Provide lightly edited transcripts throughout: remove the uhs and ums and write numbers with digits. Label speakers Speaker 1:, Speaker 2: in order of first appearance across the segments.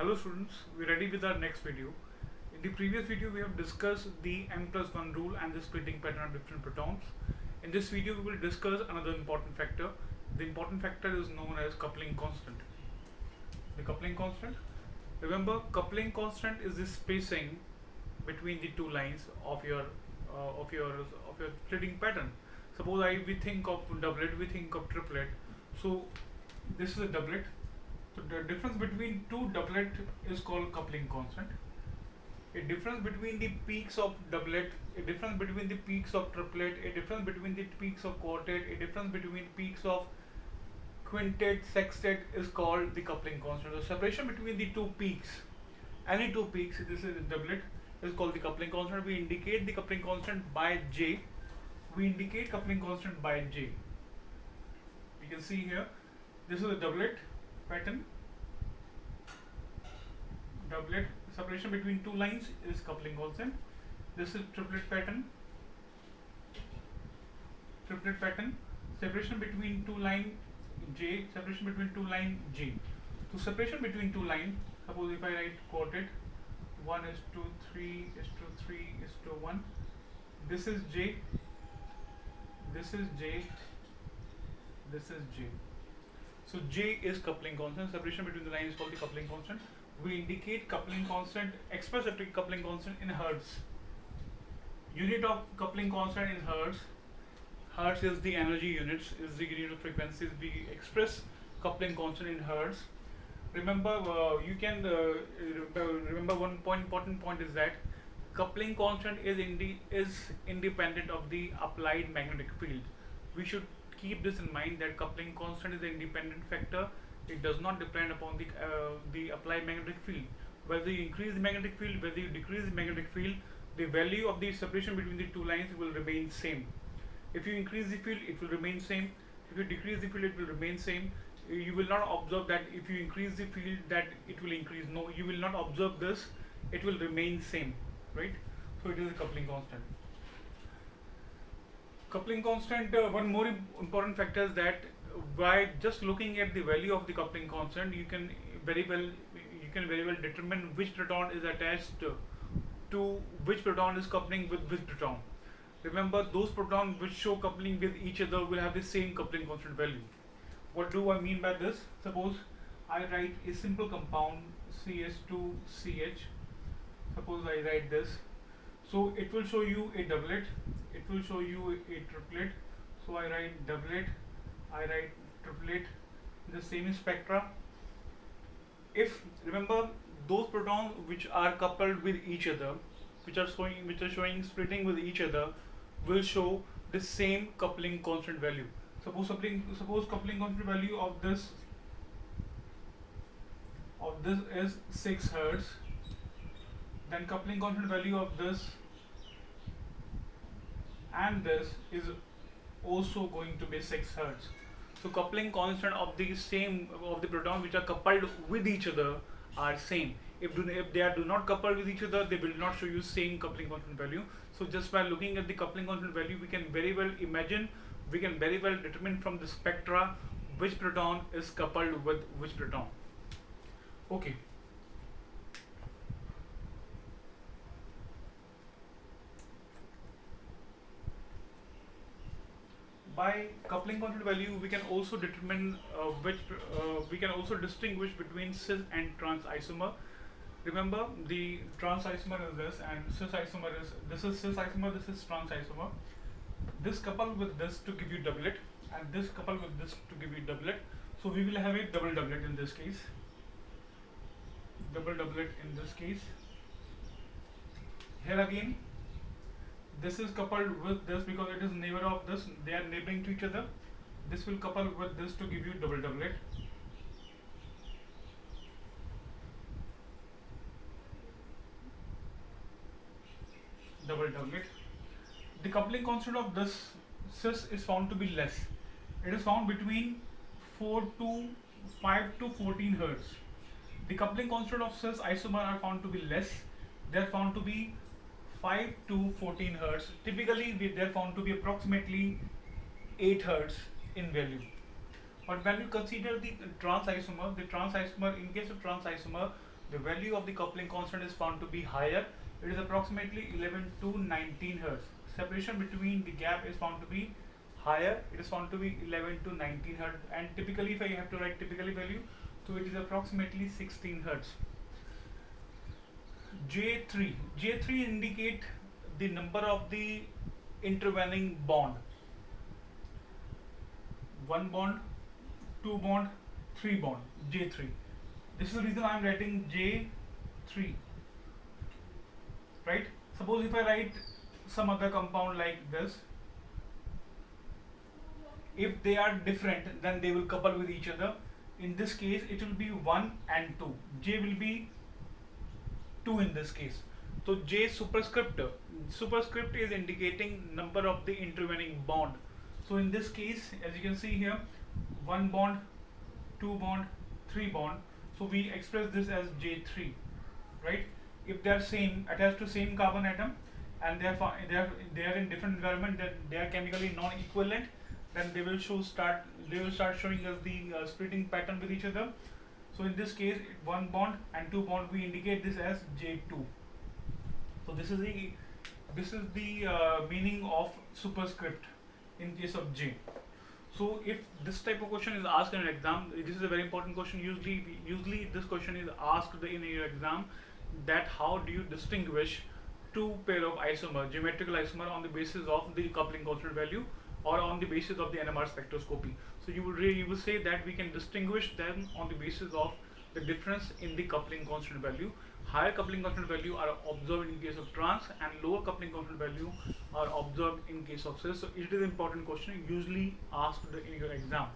Speaker 1: Hello students, we're ready with our next video. In the previous video we have discussed the n+1 rule and the splitting pattern of different protons. In this video we will discuss another important factor. The important factor is known as coupling constant. The coupling constant. Remember, coupling constant is the spacing between the two lines of your splitting pattern. Suppose we think of doublet, we think of triplet. So this is a doublet. So the difference between two doublet is called coupling constant. A difference between the peaks of doublet, a difference between the peaks of triplet, a difference between the peaks of quartet, a difference between peaks of quintet, sextet is called the coupling constant. The separation between the two peaks, any two peaks, this is a doublet, is called the coupling constant. We indicate the coupling constant by J. We indicate coupling constant by J. You can see here, this is a doublet pattern. Doublet, separation between two lines is coupling constant. This is triplet pattern. Triplet pattern, separation between two line J, separation between two line J. So separation between two line, suppose if I write quartet, 1 is to 3 is to 3 is to 1. This is J. This is J. This is J. So J is coupling constant. Separation between the lines is called the coupling constant. We indicate coupling constant, express the coupling constant in hertz. Unit of coupling constant in hertz. Hertz is the energy units, is the unit of frequencies. We express coupling constant in hertz. Remember, you can remember one important point is that coupling constant is independent of the applied magnetic field. We should keep this in mind that coupling constant is an independent factor. It does not depend upon the applied magnetic field. Whether you increase the magnetic field, whether you decrease the magnetic field, the value of the separation between the two lines will remain same. If you increase the field, it will remain same. If you decrease the field, it will remain same. You will not observe that if you increase the field that it will increase. No, you will not observe this. It will remain same, right? So it is a coupling constant. Coupling constant, one more important factor is that by just looking at the value of the coupling constant, you can very well determine which proton is attached to which proton is coupling with which proton. Remember, those protons which show coupling with each other will have the same coupling constant value. What do I mean by this? Suppose I write a simple compound CH2CH. Suppose I write this. So it will show you a doublet, it will show you a triplet. So I write doublet, I write triplet in the same spectra. If remember, those protons which are coupled with each other, which are showing splitting with each other, will show the same coupling constant value. Suppose coupling constant value of this is 6 hertz. Then coupling constant value of this and this is also going to be 6 hertz. So coupling constant of the protons which are coupled with each other are same. If they do not couple with each other, they will not show you same coupling constant value. So just by looking at the coupling constant value, we can very well determine from the spectra which proton is coupled with which proton. Okay. By coupling constant value, we can also determine we can also distinguish between cis and trans isomer. Remember, the trans isomer is this, and cis isomer is this is cis isomer, this is trans isomer. This coupled with this to give you doublet, and this coupled with this to give you doublet. So we will have a double doublet in this case. Double doublet in this case. Here again, this is coupled with this because it is neighbor of this, they are neighboring to each other. This will couple with this to give you double doublet. Double doublet. The coupling constant of this cis is found to be less. It is found between 5 to 14 hertz. The coupling constant of cis isomer are found to be less. They are found to be 5 to 14 hertz. Typically, they are found to be approximately 8 hertz in value. But when you consider the trans isomer, in case of trans isomer, the value of the coupling constant is found to be higher. It is approximately 11 to 19 hertz. Separation between the gap is found to be higher. It is found to be 11 to 19 hertz, and typically, if I have to write typically value, so it is approximately 16 hertz. J3 indicate the number of the intervening bond. 1 bond, 2 bond, 3 bond, J3. This is the reason I am writing J3, right? Suppose if I write some other compound like this, if they are different, then they will couple with each other. In this case, it will be 1 and 2. J will be 2 in this case. So J superscript is indicating number of the intervening bond. So in this case, as you can see here, 1 bond, 2 bond, 3 bond. So we express this as J3, right? If they are same, attached to same carbon atom, and they are in different environment, that they are chemically non-equivalent, then they will start showing us the splitting pattern with each other. So in this case, 1 bond and 2 bond, we indicate this as J2. So this is the meaning of superscript in case of J. So if this type of question is asked in an exam, this is a very important question. Usually this question is asked in your exam, that how do you distinguish two pair of isomer, geometrical isomer, on the basis of the coupling constant value or on the basis of the NMR spectroscopy. So you will say that we can distinguish them on the basis of the difference in the coupling constant value. Higher coupling constant value are observed in case of trans, and lower coupling constant value are observed in case of cis. So it is an important question usually asked in your exam.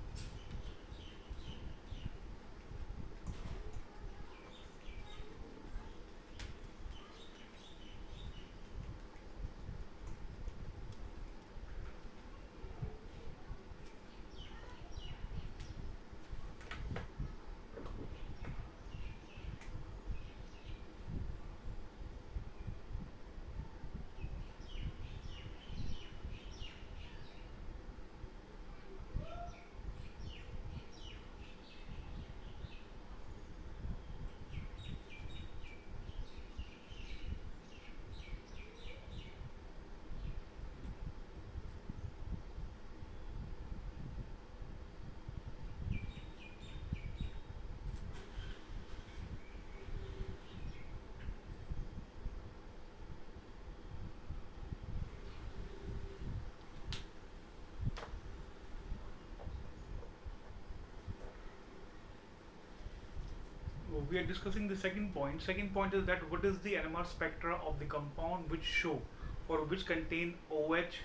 Speaker 1: We are discussing the second point. Second point is that what is the NMR spectra of the compound which show or which contain OH,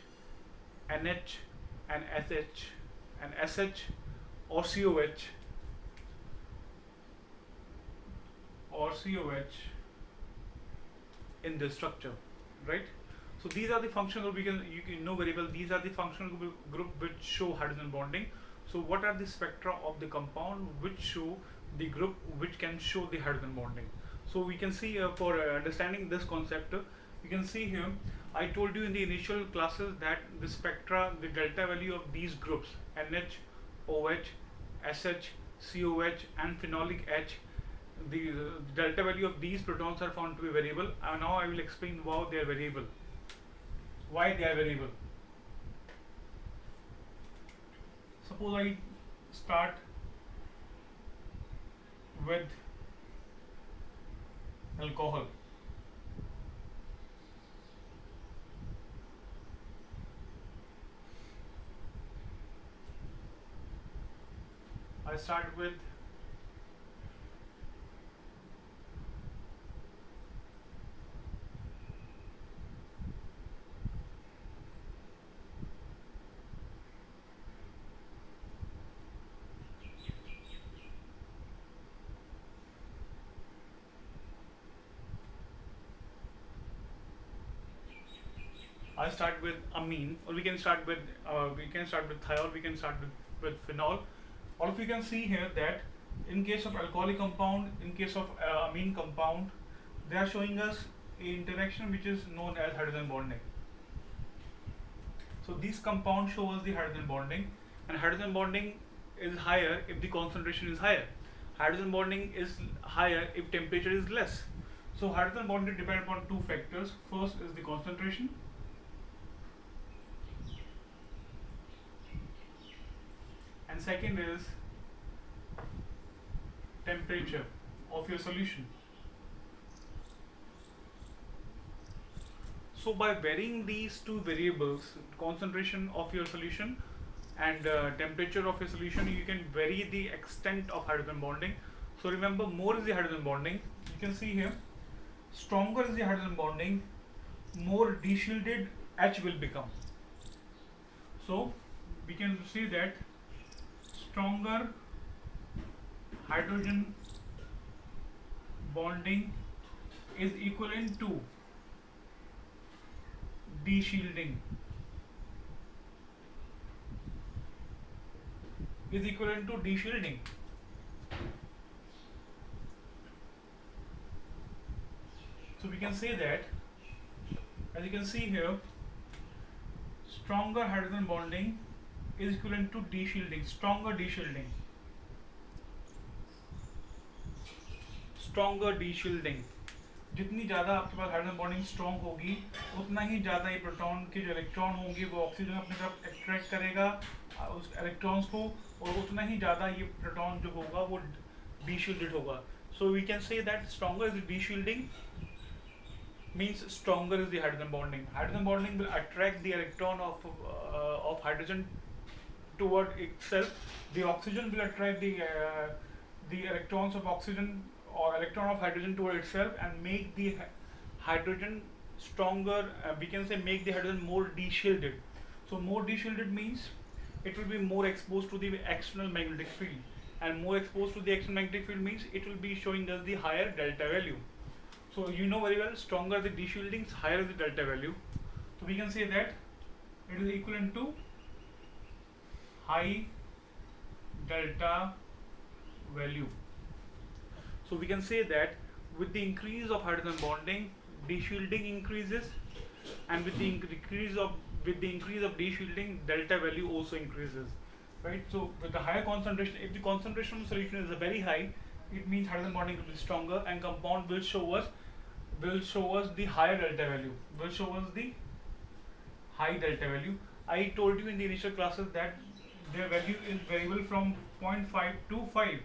Speaker 1: NH, and SH or COH in the structure, right? So these are the functional group, you can know very well, these are the functional group which show hydrogen bonding. So what are the spectra of the compound which show the group which can show the hydrogen bonding? So we can see for understanding this concept, you can see here, I told you in the initial classes that the spectra, the delta value of these groups, NH, OH, SH, COH, and phenolic H, the delta value of these protons are found to be variable. And now I will explain why they are variable. Suppose I start with alcohol. I start with amine, or we can start with thiol, we can start with phenol. All of you can see here that in case of alcoholic compound, in case of amine compound, they are showing us a interaction which is known as hydrogen bonding. So these compounds show us the hydrogen bonding, and hydrogen bonding is higher if the concentration is higher. hydrogen bonding is higher if temperature is less. So hydrogen bonding depend upon two factors. First is the concentration, and second is temperature of your solution. So by varying these two variables, concentration of your solution and temperature of your solution, you can vary the extent of hydrogen bonding. So remember, more is the hydrogen bonding. You can see here, stronger is the hydrogen bonding, more de-shielded H will become. So we can see that stronger hydrogen bonding is equivalent to de-shielding, is equivalent to de-shielding. So we can say that, as you can see here, stronger hydrogen bonding is equivalent to de-shielding, stronger de-shielding, stronger de-shielding. जितनी ज़्यादा आपके पास hydrogen bonding strong होगी, उतना ही ज़्यादा ये proton के जो electron होंगे वो ऑक्सीजन अपनी तरफ अट्रैक्ट करेगा उस इलेक्ट्रॉन्स को, और उतना ही ज़्यादा ये प्रोटॉन जो होगा वो डीशील्डेड होगा. So we can say that stronger is deshielding means stronger is the hydrogen bonding. Hydrogen bonding will attract the electron of hydrogen toward itself. The oxygen will attract the electrons of oxygen or electron of hydrogen toward itself and make the hydrogen stronger. We can say make the hydrogen more de-shielded. So more de-shielded means it will be more exposed to the external magnetic field, and more exposed to the external magnetic field means it will be showing us the higher delta value. So you know very well, stronger the de-shielding, higher is the delta value. So we can say that it is equivalent to high delta value. So we can say that with the increase of hydrogen bonding, de-shielding increases, and with the increase of de-shielding, delta value also increases. Right? So with the higher concentration, if the concentration of the solution is very high, it means hydrogen bonding will be stronger, and compound will show us the higher delta value, will show us the high delta value. I told you in the initial classes that their value is variable from 0.5 to 5.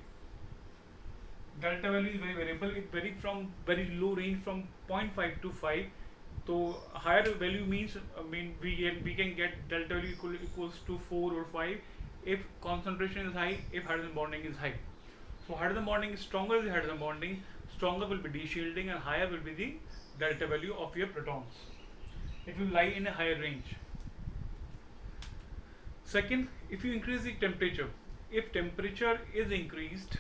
Speaker 1: Delta value is very variable. It varies from very low range from 0.5 to 5. So higher value means we can get delta value equals to 4 or 5 if concentration is high, if hydrogen bonding is high. So hydrogen bonding is stronger is the hydrogen bonding, stronger will be de-shielding, and higher will be the delta value of your protons. It will lie in a higher range. Second, if you increase the temperature, if temperature is increased,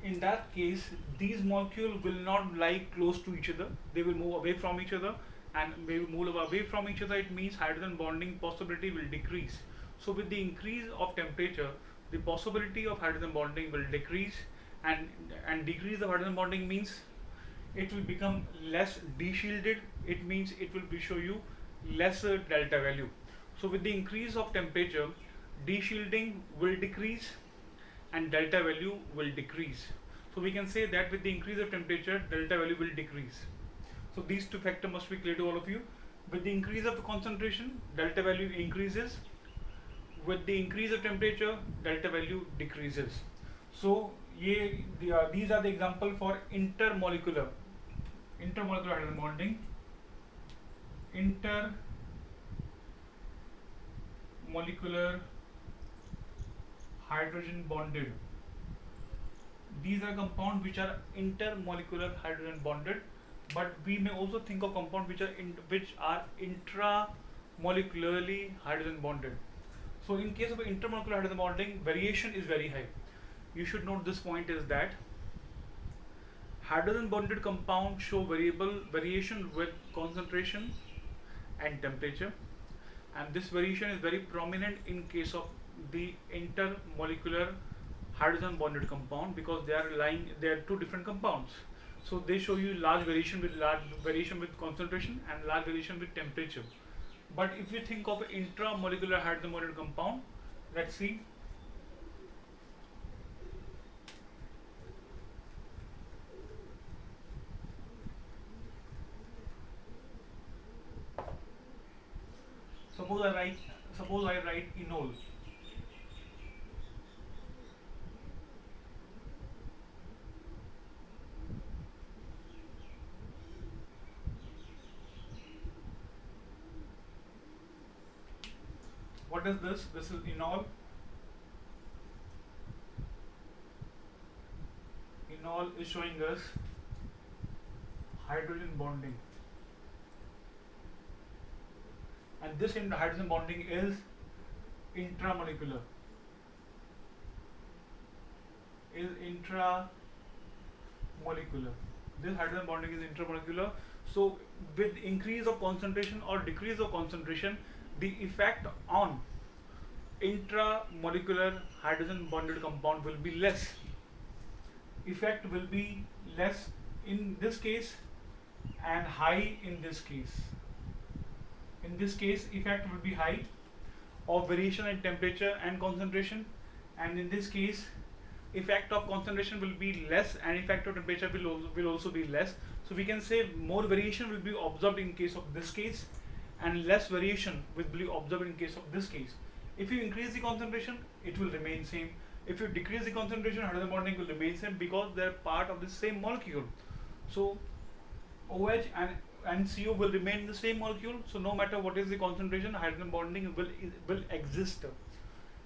Speaker 1: in that case these molecules will not lie close to each other, they will move away from each other, and they will move away from each other, it means hydrogen bonding possibility will decrease. So with the increase of temperature, the possibility of hydrogen bonding will decrease, and decrease of hydrogen bonding means it will become less de-shielded, it means it will show you lesser delta value. So with the increase of temperature, de-shielding will decrease and delta value will decrease. So we can say that with the increase of temperature, delta value will decrease. So these two factors must be clear to all of you. With the increase of the concentration, delta value increases. With the increase of temperature, delta value decreases. So these are the example for intermolecular hydrogen bonding. Intermolecular hydrogen bonded. These are compounds which are intermolecular hydrogen bonded, but we may also think of compounds which are intramolecularly hydrogen bonded. So in case of intermolecular hydrogen bonding, variation is very high. You should note this point is that hydrogen bonded compounds show variation with concentration and temperature, and this variation is very prominent in case of the intermolecular hydrogen bonded compound, because they are two different compounds. So they show you large variation with concentration and large variation with temperature. But if you think of intramolecular hydrogen bonded compound, let's see. suppose I write enol. What is this? This is enol. Enol is showing us hydrogen bonding, and this hydrogen bonding is intramolecular. This hydrogen bonding is intramolecular. So with increase of concentration or decrease of concentration, the effect on intramolecular hydrogen bonded compound will be less. Effect will be less in this case and high in this case. In this case, effect will be high of variation in temperature and concentration, and in this case, effect of concentration will be less and effect of temperature will also be less. So we can say more variation will be observed in case of this case and less variation will be observed in case of this case. If you increase the concentration, it will remain same. If you decrease the concentration, hydrogen bonding will remain same because they are part of the same molecule. So OH and CO will remain the same molecule. So no matter what is the concentration, hydrogen bonding will exist.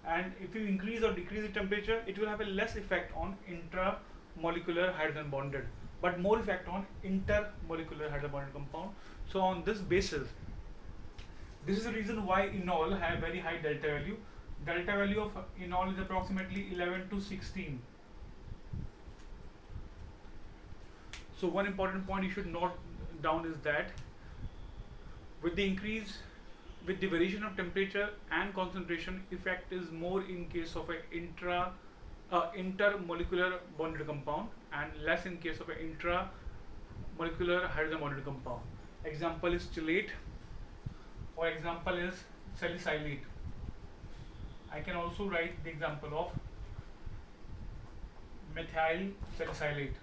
Speaker 1: And if you increase or decrease the temperature, it will have a less effect on intramolecular hydrogen bonded, but more effect on intermolecular hydrogen bonded compound. So on this basis, this is the reason why enol have very high delta value. Delta value of enol is approximately 11 to 16. So one important point you should note down is that with the variation of temperature and concentration, effect is more in case of an intermolecular bonded compound and less in case of an intramolecular hydrogen bonded compound. Example is chelate, or example is salicylate. I can also write the example of methyl salicylate.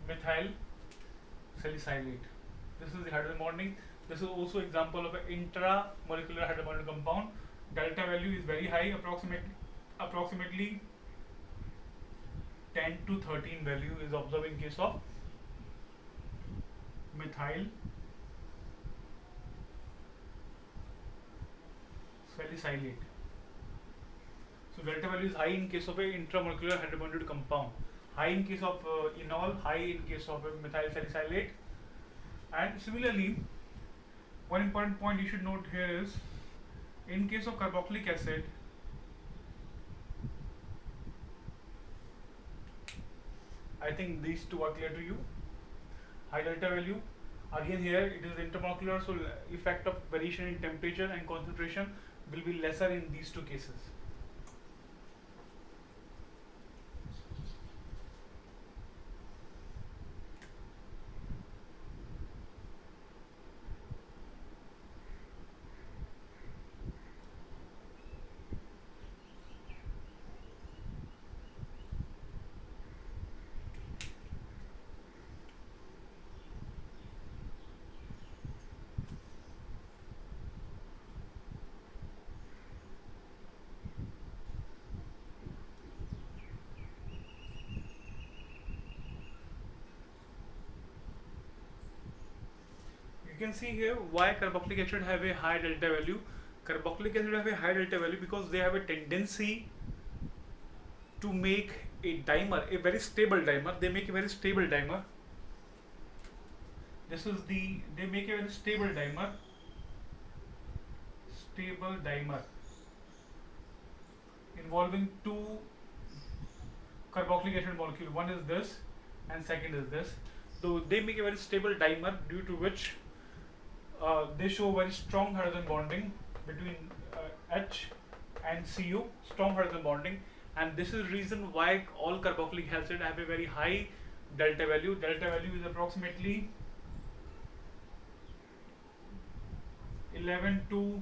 Speaker 1: Methyl salicylate. This is the hydrogen bonding. This is also example of an intramolecular hydrogen bonded compound. Delta value is very high, approximately 10 to 13 value is observed in case of methyl salicylate. So delta value is high in case of a intramolecular hydrogen bonded compound, high in case of enol, high in case of methyl salicylate. And similarly, one important point you should note here is, in case of carboxylic acid, I think these two are clear to you. High delta value, again here it is intermolecular, so effect of variation in temperature and concentration will be lesser in these two cases. You can see here why carboxylic acid have a high delta value. Carboxylic acid have a high delta value because they have a tendency to make a dimer, a very stable dimer. They make a very stable dimer. They make a very stable dimer. Stable dimer involving two carboxylic acid molecule. One is this and second is this. So they make a very stable dimer, due to which they show very strong hydrogen bonding between H and Cu, strong hydrogen bonding, and this is the reason why all carboxylic acid have a very high delta value. Delta value is approximately 11 to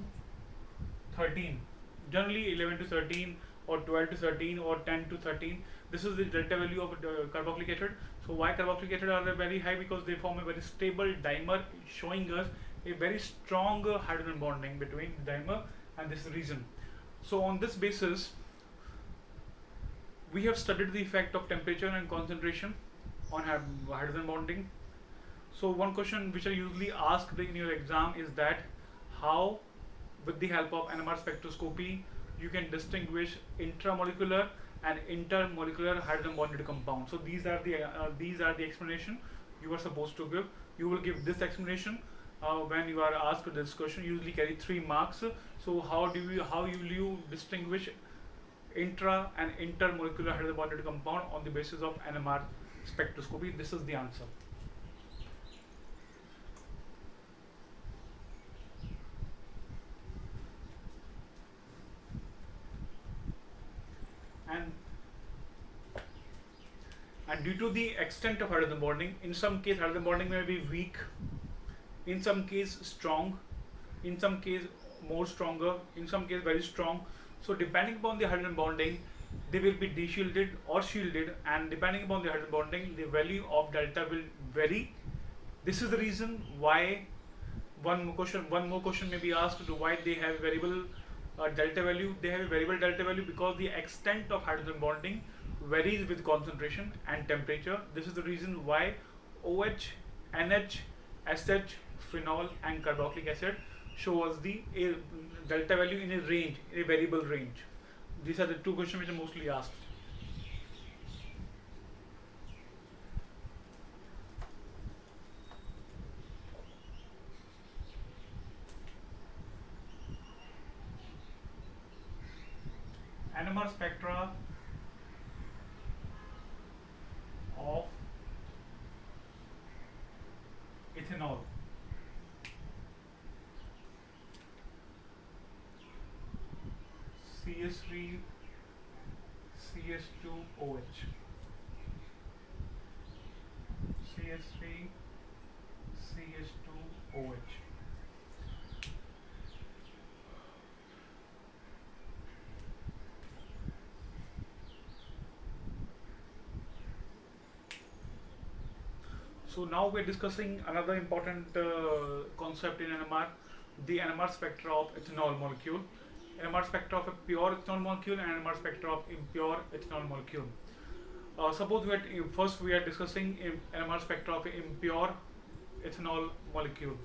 Speaker 1: 13, generally 11 to 13 or 12 to 13 or 10 to 13. This is the delta value of carboxylic acid. So why carboxylic acid are very high? Because they form a very stable dimer, showing us a very strong hydrogen bonding between the dimer, and this is the reason. So on this basis, we have studied the effect of temperature and concentration on hydrogen bonding. So one question which I usually ask in your exam is that how, with the help of NMR spectroscopy, you can distinguish intramolecular and intermolecular hydrogen bonded compounds. So these are the explanation you are supposed to give. You will give this explanation when you are asked this question. You usually carry 3 marks. So how will you distinguish intra and intermolecular hydrogen bonded compound on the basis of NMR spectroscopy? This is the answer. And due to the extent of hydrogen bonding, in some case hydrogen bonding may be weak, in some case strong, in some case more stronger, in some case very strong. So depending upon the hydrogen bonding, they will be deshielded or shielded, and depending upon the hydrogen bonding, the value of delta will vary. This is the reason why one more question may be asked, why they have variable delta value. They have a variable delta value because the extent of hydrogen bonding varies with concentration and temperature. This is the reason why OH, NH, SH, phenol and carboxylic acid show us the delta value in a range, a variable range. These are the 2 questions which are mostly asked. NMR spectra of ethanol. CS3 CS2OH, CS3 CS2OH. So now we are discussing another important concept in NMR, the NMR spectra of ethanol molecule. NMR spectra of a pure ethanol molecule and NMR spectra of impure ethanol molecule. Suppose first we are discussing NMR spectra of impure ethanol molecule.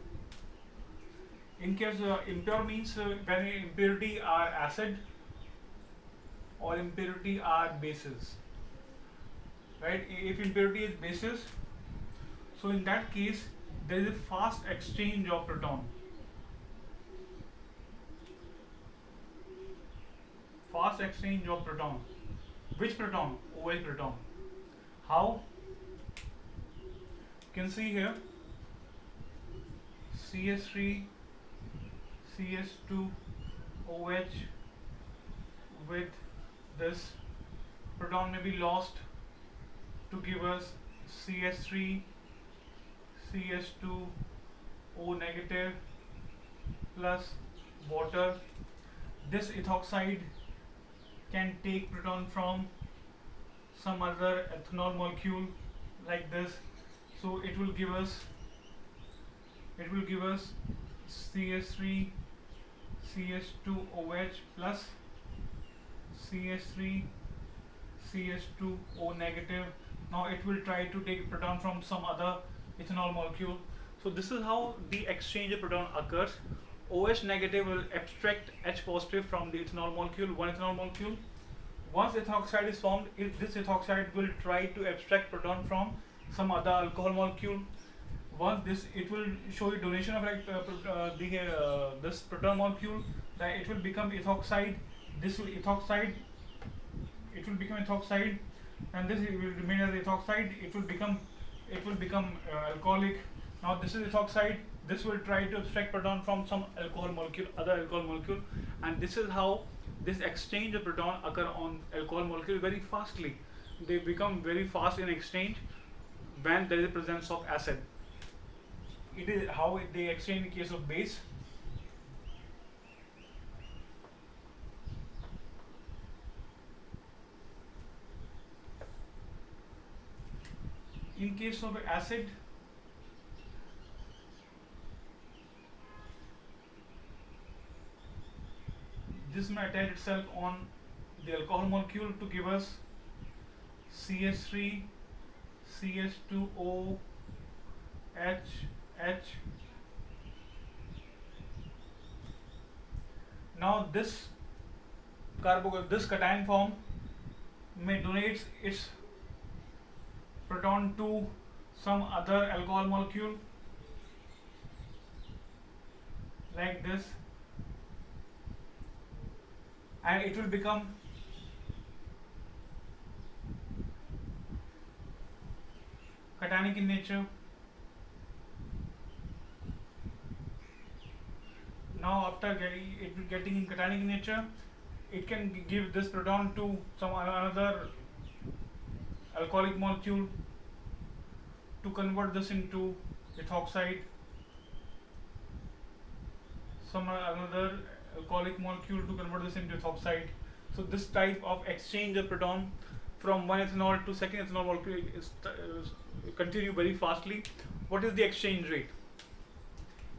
Speaker 1: In case impure means when impurity are acid or impurity are bases, right? If impurity is bases, so in that case there is a fast exchange of proton. Fast exchange of proton. Which proton? OH proton. How? You can see here CS3 CS2 OH with this proton may be lost to give us CS3 CS2 O negative plus water. This ethoxide can take proton from some other ethanol molecule like this, so it will give us CS3 CS2OH plus CS3 CS2O negative. Now it will try to take proton from some other ethanol molecule. So this is how the exchange of proton occurs. OH negative will abstract H positive from the ethanol molecule, one ethanol molecule. Once ethoxide is formed, this ethoxide will try to abstract proton from some other alcohol molecule. Once this, it will show a donation of this proton molecule, that it will become ethoxide. This will ethoxide. It will become ethoxide, and this will remain as ethoxide. It will become alcoholic. Now this is ethoxide. This will try to abstract proton from some alcohol molecule, other alcohol molecule, and this is how this exchange of proton occur on alcohol molecule very fastly. They become very fast in exchange when there is a presence of acid. It is how they exchange in case of base. In case of acid, this may attach itself on the alcohol molecule to give us CH3, CH2O, H. Now this cation form may donate its proton to some other alcohol molecule like this, and it will become cationic in nature. Now after getting in cationic in nature, it can give this proton to some another alcoholic molecule to convert this into ethoxide, some another alcoholic molecule to convert this into ethoxide. So this type of exchange of proton from one ethanol to second ethanol molecule is continue very fastly. What is the exchange rate?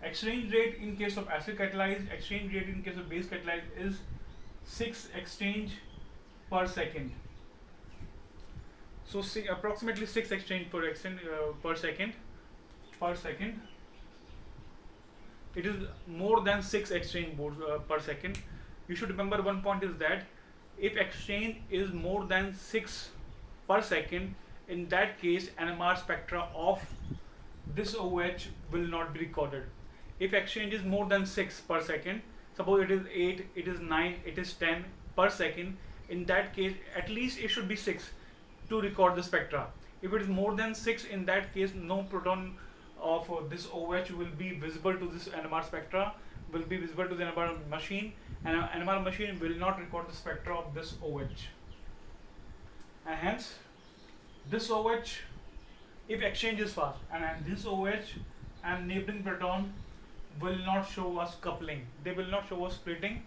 Speaker 1: Exchange rate in case of acid catalyzed, exchange rate in case of base catalyzed is 6 exchange per second. So see, approximately 6 exchange per second. It is more than 6 exchange per second. You should remember one point is that if exchange is more than 6 per second, in that case NMR spectra of this OH will not be recorded. If exchange is more than 6 per second, suppose it is 8, it is 9, it is 10 per second, in that case at least it should be 6 to record the spectra. If it is more than 6, in that case no proton of this OH will be visible to this NMR spectra, will be visible to the NMR machine, and NMR machine will not record the spectra of this OH. And hence this OH, if exchange is fast, and this OH and neighboring proton will not show us coupling, they will not show us splitting.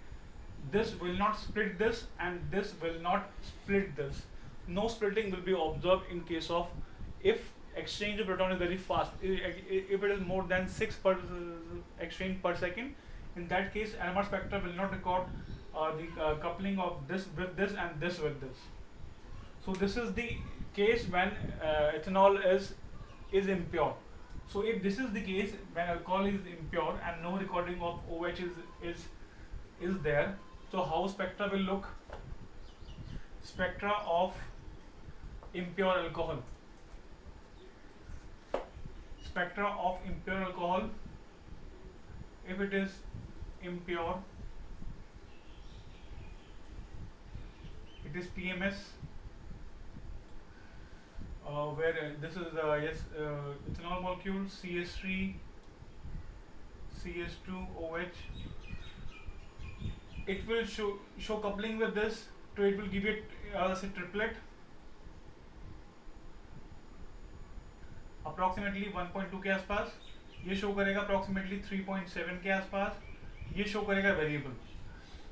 Speaker 1: This will not split this, and this will not split this. No splitting will be observed in case of if exchange of proton is very fast. If it is more than 6 per exchange per second, in that case NMR spectra will not record the coupling of this with this and this with this. So this is the case when ethanol is impure. So if this is the case when alcohol is impure and no recording of OH is there, so how spectra will look? Spectra of impure alcohol. Spectra of impure alcohol, if it is impure, it is TMS, where this is ethanol molecule CH3 CH2OH. It will show coupling with this, so it will give it as a triplet approximately 1.2 के आसपास, ये show करेगा approximately 3.7 के आसपास, ये show करेगा variable.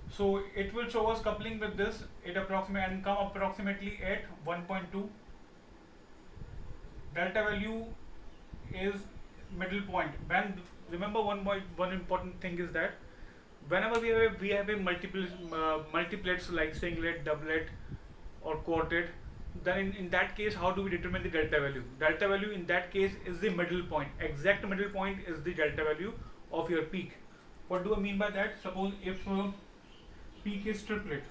Speaker 1: So it will show us coupling with this, it approximate and come approximately at 1.2. Delta value is middle point. When remember one important thing is that whenever we have a multiplets like singlet, doublet or quartet, then in that case how do we determine the delta value? Delta value in that case is the middle point. Exact middle point is the delta value of your peak. What do I mean by that? Suppose if peak is triplet,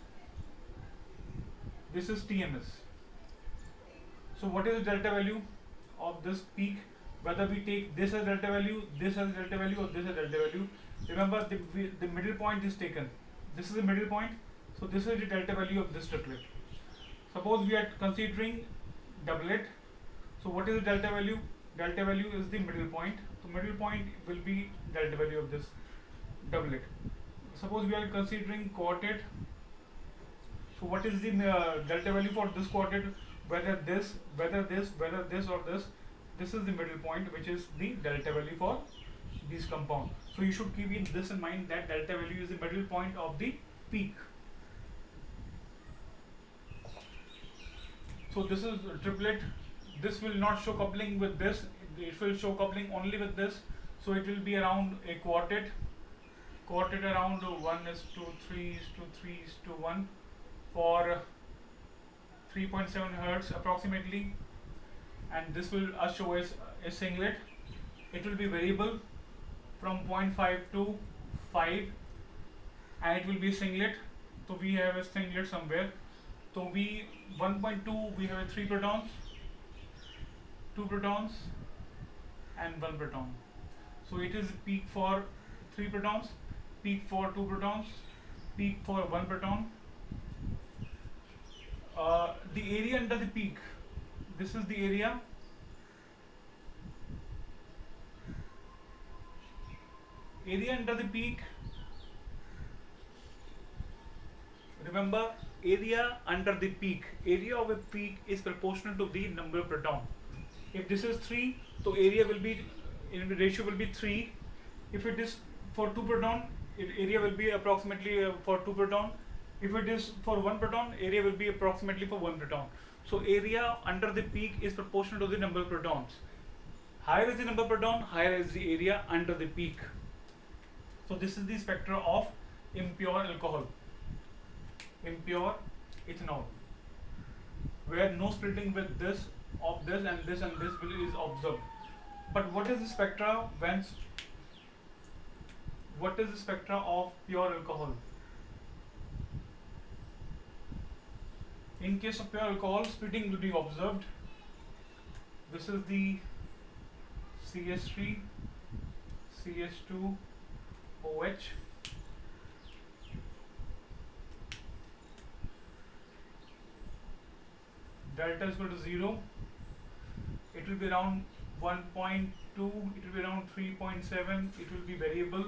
Speaker 1: this is TMS. So what is the delta value of this peak? Whether we take this as delta value, this as delta value, or this as delta value, remember the middle point is taken. This is the middle point, so this is the delta value of this triplet. Suppose we are considering doublet, so what is the delta value? Delta value is the middle point, so middle point will be delta value of this doublet. Suppose we are considering quartet, so what is the delta value for this quartet? Whether this or this, this is the middle point, which is the delta value for this compound. So you should keep this in mind, that delta value is the middle point of the peak. So this is triplet, this will not show coupling with this, it will show coupling only with this. So it will be around a quartet around 1:3:3:1 for 3.7 hertz approximately, and this will show as a singlet. It will be variable from 0.5 to 5, and it will be singlet. So we have a singlet somewhere. So we 1.2 we have 3 protons, 2 protons and 1 proton. So it is peak for 3 protons, peak for 2 protons, peak for 1 proton. The area under the peak, this is the area. Area under the peak, remember, area under the peak, area of a peak is proportional to the number of proton. If this is 3, so area will be, in the ratio will be 3. If it is for 2 proton, area will be approximately for 2 proton. If it is for 1 proton, area will be approximately for 1 proton. So area under the peak is proportional to the number of protons. Higher is the number of proton, higher is the area under the peak. So this is the spectra of impure alcohol, impure ethanol, where no splitting with this, of this and this and this is observed. But what is the spectra when? What is the spectra of pure alcohol? In case of pure alcohol, splitting will be observed. This is the CS3, CS2, OH. Delta is equal to 0. It will be around 1.2, it will be around 3.7, it will be variable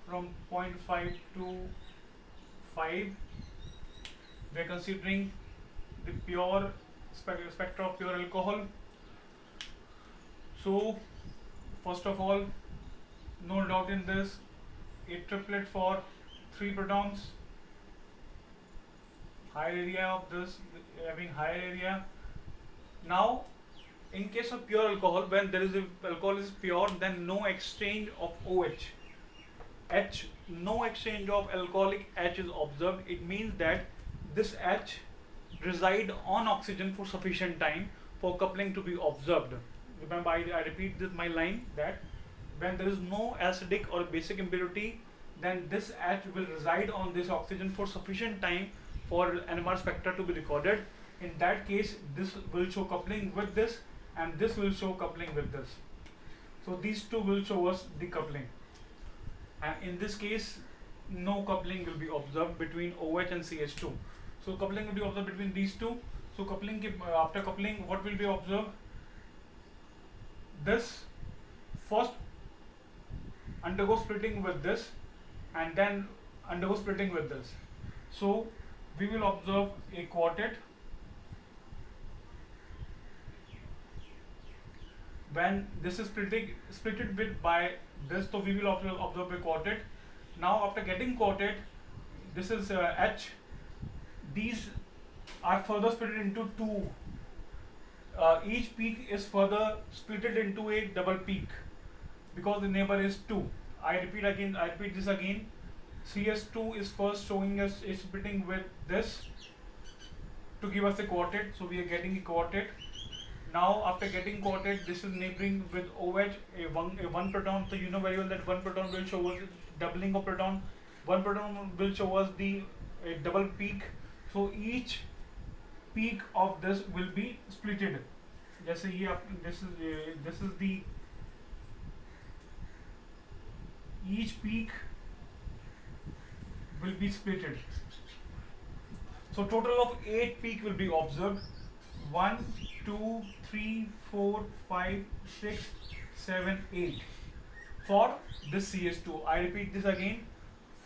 Speaker 1: from 0.5 to 5. We are considering the pure spectra of pure alcohol. So first of all, no doubt in this, a triplet for 3 protons, higher area of this, having higher area. Now in case of pure alcohol, when there is alcohol is pure, then no exchange of OH, H, no exchange of alcoholic H is observed. It means that this H reside on oxygen for sufficient time for coupling to be observed. Remember, I repeat this my line, that when there is no acidic or basic impurity, then this H will reside on this oxygen for sufficient time for NMR spectra to be recorded. In that case, this will show coupling with this, and this will show coupling with this. So these two will show us the coupling. And in this case, no coupling will be observed between OH and CH2. So coupling will be observed between these two. So coupling, after coupling, what will be observed? This first undergo splitting with this, and then undergo splitting with this. So we will observe a quartet. When this is splitted with by this, so we will observe a quartet. Now after getting quartet, this is H. These are further split into 2. Each peak is further splitted into a double peak because the neighbor is 2. I repeat this again. CS2 is first showing us a splitting with this to give us a quartet. So we are getting a quartet. Now after getting quartet, this is neighboring with OH, a 1 proton. So you know very well that 1 proton will show us doubling of proton. 1 proton will show us the double peak. So each peak of this will be splitted. Just here, this is the each peak will be splitted. So total of 8 peak will be observed. 1, 2, 3, 4, 5, 6, 7, 8 for this CS2. I repeat this again.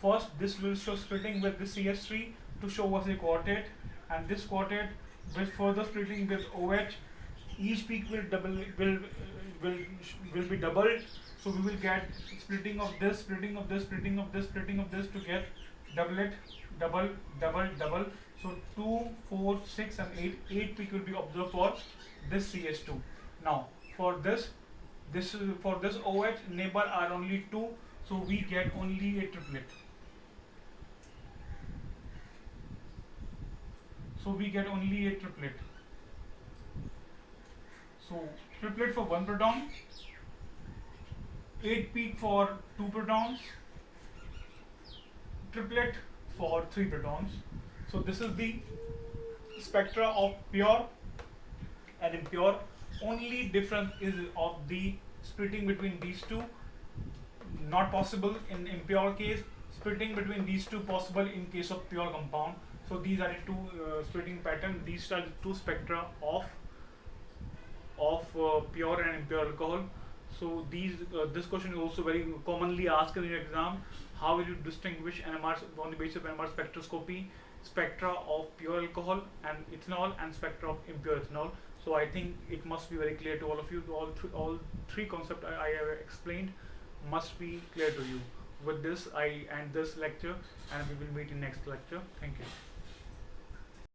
Speaker 1: First, this will show splitting with the CS3 to show us a quartet, and this quartet with further splitting with OH. Each peak will be doubled. So we will get splitting of this, splitting of this, splitting of this, splitting of this to get doublet, double. So 2, 4, 6 and 8 peak will be observed for this CH2. Now for this OH neighbor are only 2, so we get only a triplet. So triplet for 1 proton, 8 peak for 2 protons, triplet for 3 protons. So this is the spectra of pure and impure. Only difference is of the splitting between these two, not possible in impure case, splitting between these two possible in case of pure compound. So these are the two splitting pattern. These are the two spectra of pure and impure alcohol. So this question is also very commonly asked in your exam. How will you distinguish NMR on the basis of NMR spectroscopy, spectra of pure alcohol and ethanol and spectra of impure ethanol? So I think it must be very clear to all of you. All three concepts I have explained must be clear to you. With this, I end this lecture, and we will meet in next lecture. Thank you.